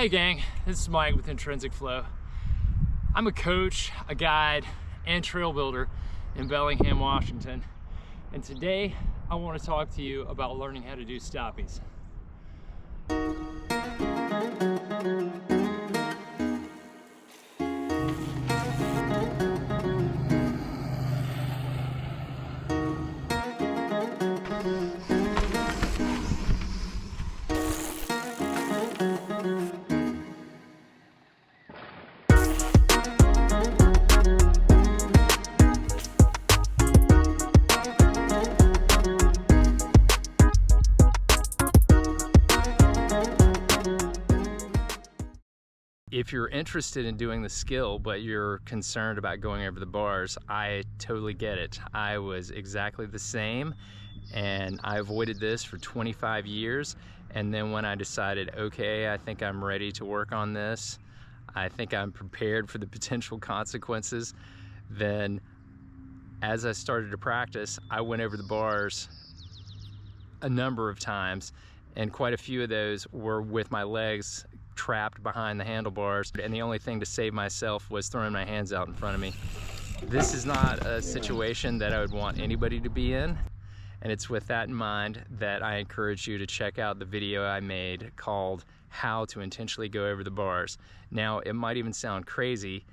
Hey gang, this is Mike with Intrinsic Flow. I'm a coach, a guide, and trail builder in Bellingham, Washington. And today I want to talk to you about learning how to do stoppies. If you're interested in doing the skill, but you're concerned about going over the bars, I totally get it. I was exactly the same, and I avoided this for 25 years. And then when I decided, okay, I think I'm ready to work on this, I think I'm prepared for the potential consequences, then as I started to practice, I went over the bars a number of times, and quite a few of those were with my legs trapped behind the handlebars, and the only thing to save myself was throwing my hands out in front of me. This is not a situation that I would want anybody to be in, and it's with that in mind that I encourage you to check out the video I made called How to Intentionally Go Over the Bars. Now, it might even sound crazy,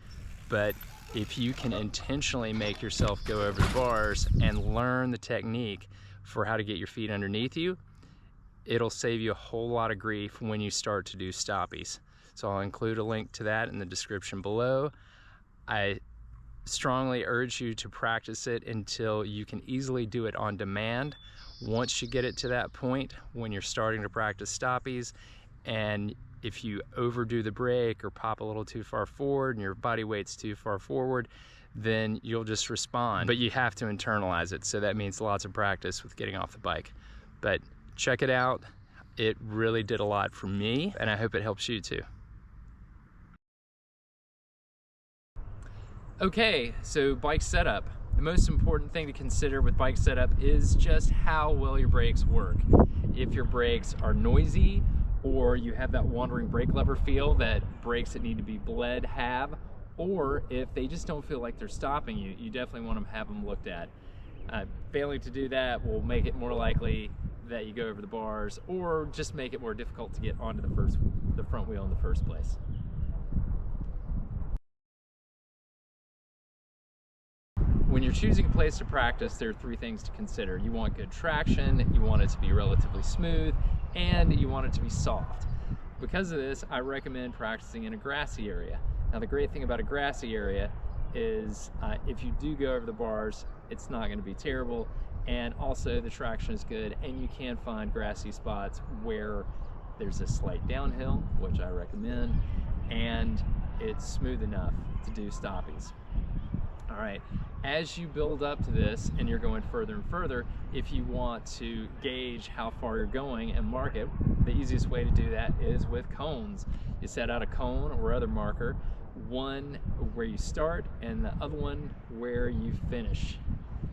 but if you can intentionally make yourself go over the bars and learn the technique for how to get your feet underneath you, it'll save you a whole lot of grief when you start to do stoppies. So I'll include a link to that in the description below. I strongly urge you to practice it until you can easily do it on demand. Once you get it to that point when you're starting to practice stoppies, and if you overdo the break or pop a little too far forward and your body weight's too far forward, then you'll just respond. But you have to internalize it, so that means lots of practice with getting off the bike. But check it out. It really did a lot for me, and I hope it helps you too. Okay, so bike setup. The most important thing to consider with bike setup is just how well your brakes work. If your brakes are noisy, or you have that wandering brake lever feel that brakes that need to be bled have, or if they just don't feel like they're stopping you, you definitely want to have them looked at. Failing to do that will make it more likely that you go over the bars, or just make it more difficult to get onto the front wheel in the first place. When you're choosing a place to practice, there are three things to consider. You want good traction, you want it to be relatively smooth, and you want it to be soft. Because of this, I recommend practicing in a grassy area. Now, the great thing about a grassy area is if you do go over the bars, it's not going to be terrible, and also the traction is good, and you can find grassy spots where there's a slight downhill, which I recommend, and it's smooth enough to do stoppies. All right, as you build up to this and you're going further and further, if you want to gauge how far you're going and mark it, the easiest way to do that is with cones. You set out a cone or other marker, one where you start and the other one where you finish.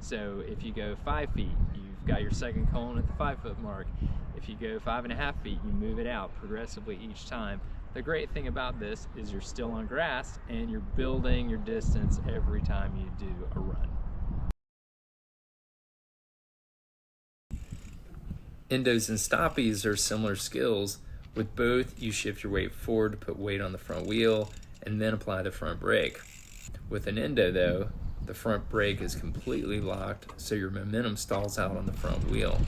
So if you go 5 feet, you've got your second cone at the 5-foot mark. If you go 5.5 feet, you move it out progressively each time. The great thing about this is you're still on grass and you're building your distance every time you do a run. Endos and stoppies are similar skills. With both, you shift your weight forward to put weight on the front wheel and then apply the front brake. With an endo though, the front brake is completely locked, so your momentum stalls out on the front wheel.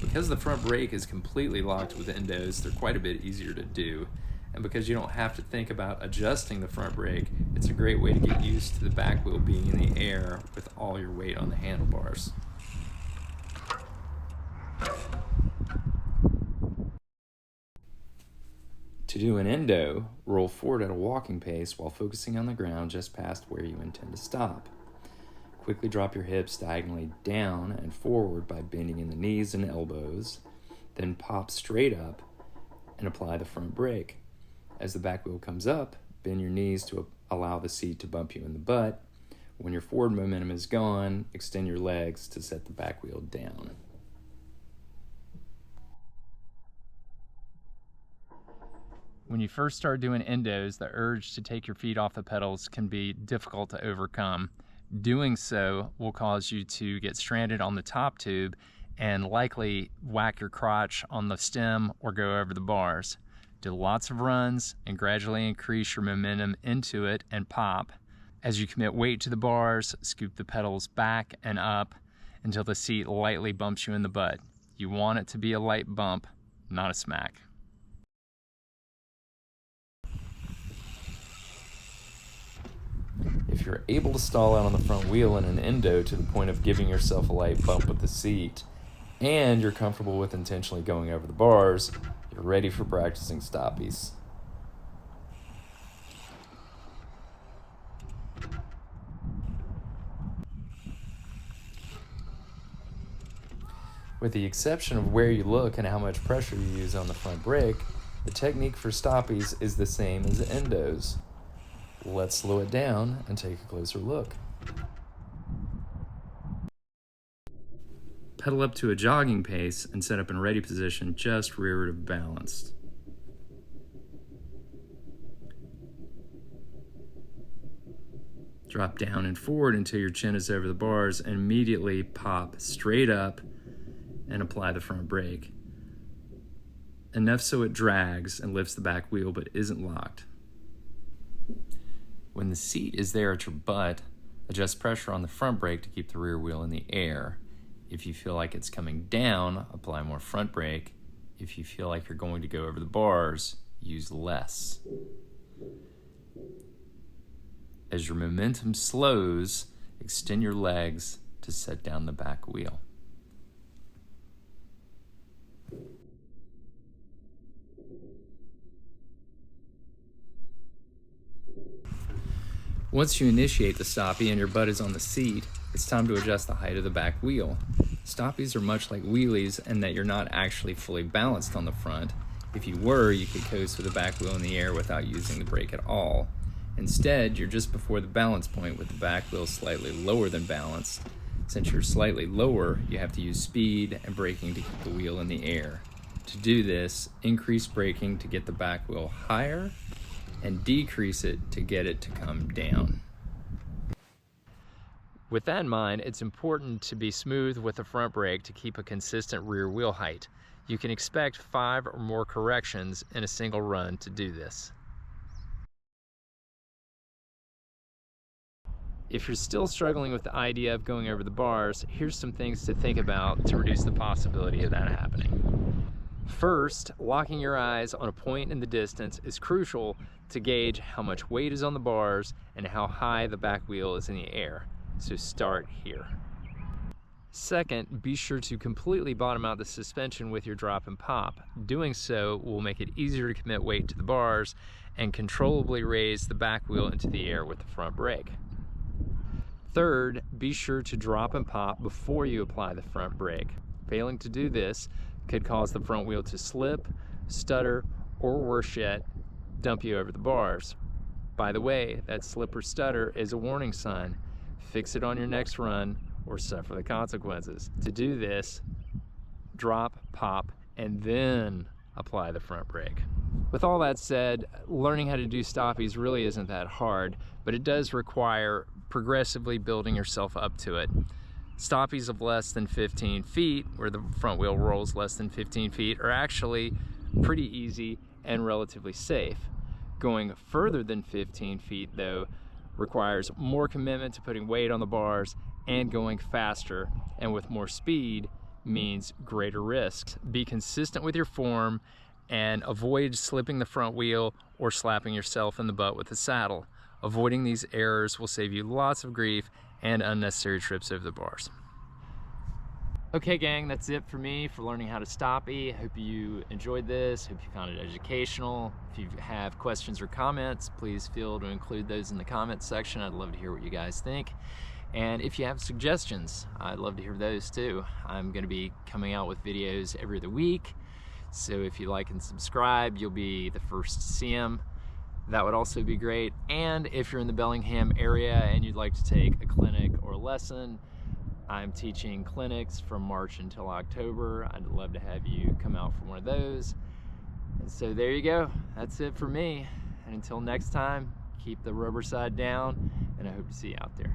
Because the front brake is completely locked with endos, they're quite a bit easier to do. And because you don't have to think about adjusting the front brake, it's a great way to get used to the back wheel being in the air with all your weight on the handlebars. To do an endo, roll forward at a walking pace while focusing on the ground just past where you intend to stop. Quickly drop your hips diagonally down and forward by bending in the knees and elbows, then pop straight up and apply the front brake. As the back wheel comes up, bend your knees to allow the seat to bump you in the butt. When your forward momentum is gone, extend your legs to set the back wheel down. When you first start doing endos, the urge to take your feet off the pedals can be difficult to overcome. Doing so will cause you to get stranded on the top tube and likely whack your crotch on the stem or go over the bars. Do lots of runs and gradually increase your momentum into it and pop. As you commit weight to the bars, scoop the pedals back and up until the seat lightly bumps you in the butt. You want it to be a light bump, not a smack. If you're able to stall out on the front wheel in an endo to the point of giving yourself a light bump with the seat, and you're comfortable with intentionally going over the bars, you're ready for practicing stoppies. With the exception of where you look and how much pressure you use on the front brake, the technique for stoppies is the same as endos. Let's slow it down and take a closer look. Pedal up to a jogging pace and set up in ready position just rearward of balanced. Drop down and forward until your chin is over the bars and immediately pop straight up and apply the front brake. Enough so it drags and lifts the back wheel but isn't locked. When the seat is there at your butt, adjust pressure on the front brake to keep the rear wheel in the air. If you feel like it's coming down, apply more front brake. If you feel like you're going to go over the bars, use less. As your momentum slows, extend your legs to set down the back wheel. Once you initiate the stoppie and your butt is on the seat, it's time to adjust the height of the back wheel. Stoppies are much like wheelies in that you're not actually fully balanced on the front. If you were, you could coast with the back wheel in the air without using the brake at all. Instead, you're just before the balance point with the back wheel slightly lower than balanced. Since you're slightly lower, you have to use speed and braking to keep the wheel in the air. To do this, increase braking to get the back wheel higher and decrease it to get it to come down. With that in mind, it's important to be smooth with the front brake to keep a consistent rear wheel height. You can expect 5 or more corrections in a single run to do this. If you're still struggling with the idea of going over the bars, here's some things to think about to reduce the possibility of that happening. First, locking your eyes on a point in the distance is crucial to gauge how much weight is on the bars and how high the back wheel is in the air. So start here. Second, be sure to completely bottom out the suspension with your drop and pop. Doing so will make it easier to commit weight to the bars and controllably raise the back wheel into the air with the front brake. Third, be sure to drop and pop before you apply the front brake. Failing to do this could cause the front wheel to slip, stutter, or worse yet, dump you over the bars. By the way, that slip or stutter is a warning sign. Fix it on your next run or suffer the consequences. To do this, drop, pop, and then apply the front brake. With all that said, learning how to do stoppies really isn't that hard, but it does require progressively building yourself up to it. Stoppies of less than 15 feet, where the front wheel rolls less than 15 feet, are actually pretty easy and relatively safe. Going further than 15 feet, though, requires more commitment to putting weight on the bars and going faster, and with more speed means greater risks. Be consistent with your form and avoid slipping the front wheel or slapping yourself in the butt with the saddle. Avoiding these errors will save you lots of grief and unnecessary trips over the bars. Okay gang, that's it for me for learning how to stoppie. Hope you enjoyed this, hope you found it educational. If you have questions or comments, please feel to include those in the comments section. I'd love to hear what you guys think. And if you have suggestions, I'd love to hear those too. I'm gonna be coming out with videos every other week, so if you like and subscribe, you'll be the first to see them. That would also be great. And if you're in the Bellingham area and you'd like to take a clinic or a lesson, I'm teaching clinics from March until October. I'd love to have you come out for one of those. And so there you go. That's it for me. And until next time, keep the rubber side down, and I hope to see you out there.